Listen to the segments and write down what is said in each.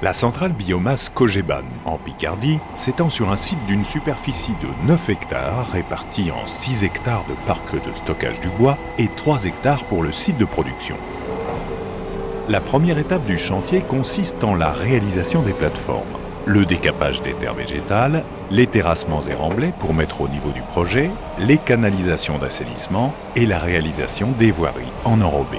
La centrale biomasse Cogeban, en Picardie, s'étend sur un site d'une superficie de 9 hectares répartis en 6 hectares de parc de stockage du bois et 3 hectares pour le site de production. La première étape du chantier consiste en la réalisation des plateformes, le décapage des terres végétales, les terrassements et remblais pour mettre au niveau du projet, les canalisations d'assainissement et la réalisation des voiries en enrobé.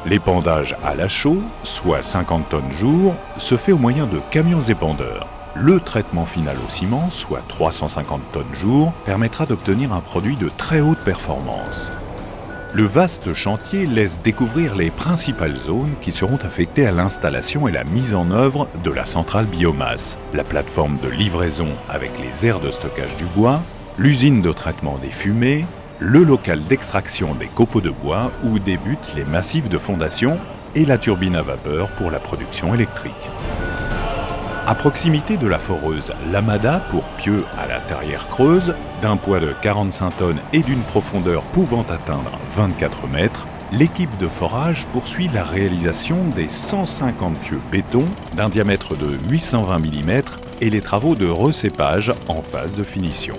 L'épandage à la chaux, soit 50 tonnes jour, se fait au moyen de camions épandeurs. Le traitement final au ciment, soit 350 tonnes jour, permettra d'obtenir un produit de très haute performance. Le vaste chantier laisse découvrir les principales zones qui seront affectées à l'installation et la mise en œuvre de la centrale biomasse, la plateforme de livraison avec les aires de stockage du bois, l'usine de traitement des fumées, le local d'extraction des copeaux de bois où débutent les massifs de fondation et la turbine à vapeur pour la production électrique. À proximité de la foreuse Lamada pour pieux à la terrière creuse, d'un poids de 45 tonnes et d'une profondeur pouvant atteindre 24 mètres, l'équipe de forage poursuit la réalisation des 150 pieux béton d'un diamètre de 820 mm et les travaux de recépage en phase de finition.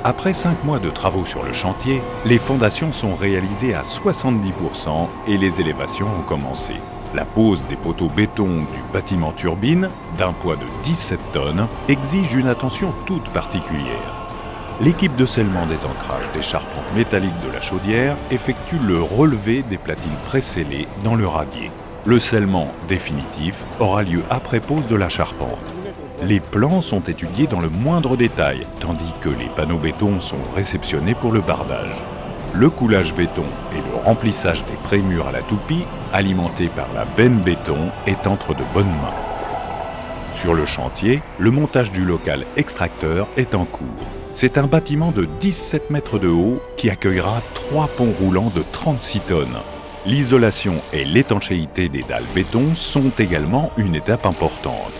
Après 5 mois de travaux sur le chantier, les fondations sont réalisées à 70% et les élévations ont commencé. La pose des poteaux béton du bâtiment turbine, d'un poids de 17 tonnes, exige une attention toute particulière. L'équipe de scellement des ancrages des charpentes métalliques de la chaudière effectue le relevé des platines pré-scellées dans le radier. Le scellement définitif aura lieu après pose de la charpente. Les plans sont étudiés dans le moindre détail, tandis que les panneaux béton sont réceptionnés pour le bardage. Le coulage béton et le remplissage des prémurs à la toupie, alimentés par la benne béton, est entre de bonnes mains. Sur le chantier, le montage du local extracteur est en cours. C'est un bâtiment de 17 mètres de haut qui accueillera 3 ponts roulants de 36 tonnes. L'isolation et l'étanchéité des dalles béton sont également une étape importante.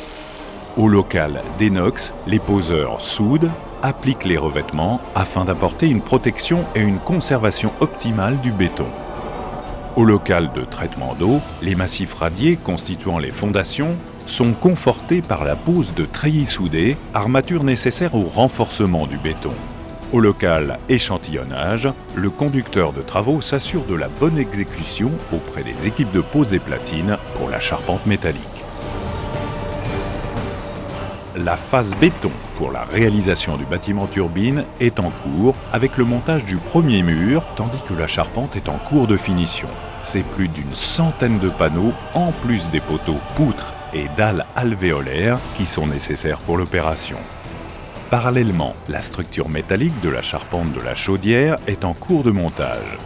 Au local d'Enox, les poseurs soudent, appliquent les revêtements afin d'apporter une protection et une conservation optimale du béton. Au local de traitement d'eau, les massifs radiés constituant les fondations sont confortés par la pose de treillis soudés, armature nécessaire au renforcement du béton. Au local échantillonnage, le conducteur de travaux s'assure de la bonne exécution auprès des équipes de pose des platines pour la charpente métallique. La phase béton pour la réalisation du bâtiment turbine est en cours avec le montage du premier mur, tandis que la charpente est en cours de finition. C'est plus d'une centaine de panneaux, en plus des poteaux, poutres et dalles alvéolaires qui sont nécessaires pour l'opération. Parallèlement, la structure métallique de la charpente de la chaudière est en cours de montage.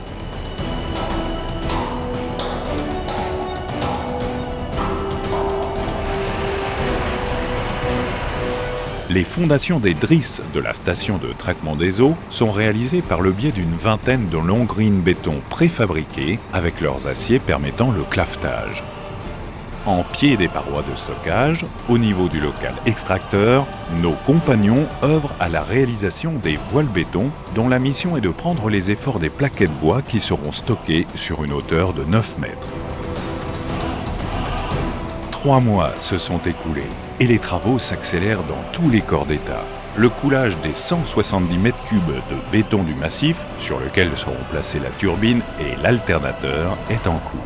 Les fondations des drisses de la station de traitement des eaux sont réalisées par le biais d'une vingtaine de longues grines béton préfabriquées avec leurs aciers permettant le clavetage. En pied des parois de stockage, au niveau du local extracteur, nos compagnons œuvrent à la réalisation des voiles béton dont la mission est de prendre les efforts des plaquettes bois qui seront stockées sur une hauteur de 9 mètres. 3 mois se sont écoulés et les travaux s'accélèrent dans tous les corps d'État. Le coulage des 170 mètres cubes de béton du massif, sur lequel seront placées la turbine et l'alternateur, est en cours.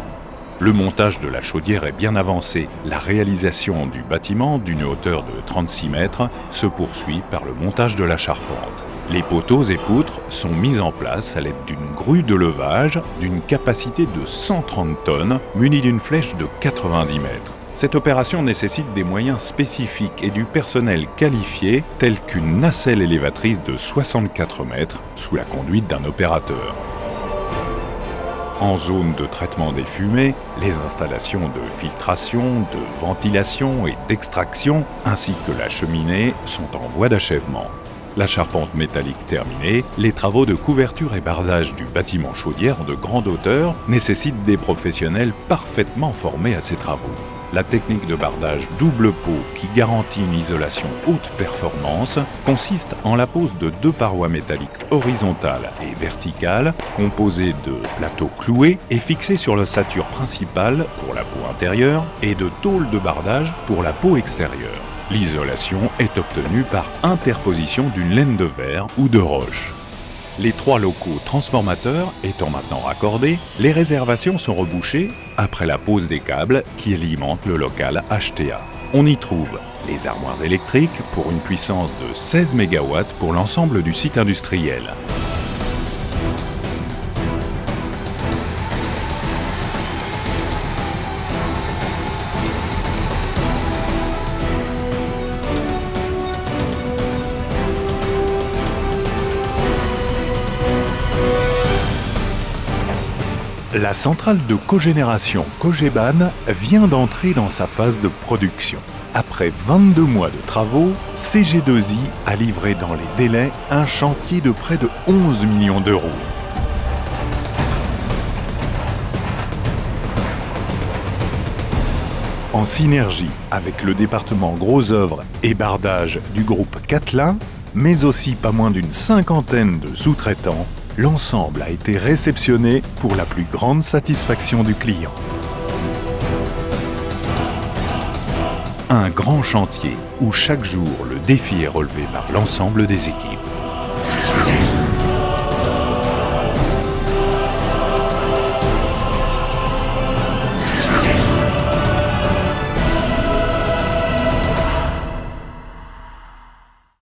Le montage de la chaudière est bien avancé. La réalisation du bâtiment, d'une hauteur de 36 mètres, se poursuit par le montage de la charpente. Les poteaux et poutres sont mis en place à l'aide d'une grue de levage d'une capacité de 130 tonnes, munie d'une flèche de 90 mètres. Cette opération nécessite des moyens spécifiques et du personnel qualifié, tel qu'une nacelle élévatrice de 64 mètres, sous la conduite d'un opérateur. En zone de traitement des fumées, les installations de filtration, de ventilation et d'extraction, ainsi que la cheminée, sont en voie d'achèvement. La charpente métallique terminée, les travaux de couverture et bardage du bâtiment chaudière de grande hauteur nécessitent des professionnels parfaitement formés à ces travaux. La technique de bardage double pot qui garantit une isolation haute performance consiste en la pose de 2 parois métalliques horizontales et verticales composées de plateaux cloués et fixés sur l'ossature principale pour la peau intérieure et de tôles de bardage pour la peau extérieure. L'isolation est obtenue par interposition d'une laine de verre ou de roche. Les 3 locaux transformateurs étant maintenant raccordés, les réservations sont rebouchées après la pose des câbles qui alimentent le local HTA. On y trouve les armoires électriques pour une puissance de 16 MW pour l'ensemble du site industriel. La centrale de cogénération Cogeban vient d'entrer dans sa phase de production. Après 22 mois de travaux, CG2I a livré dans les délais un chantier de près de 11 millions d'euros. En synergie avec le département Gros Œuvres et Bardage du groupe Catlin, mais aussi pas moins d'une 50aine de sous-traitants, l'ensemble a été réceptionné pour la plus grande satisfaction du client. Un grand chantier où chaque jour le défi est relevé par l'ensemble des équipes.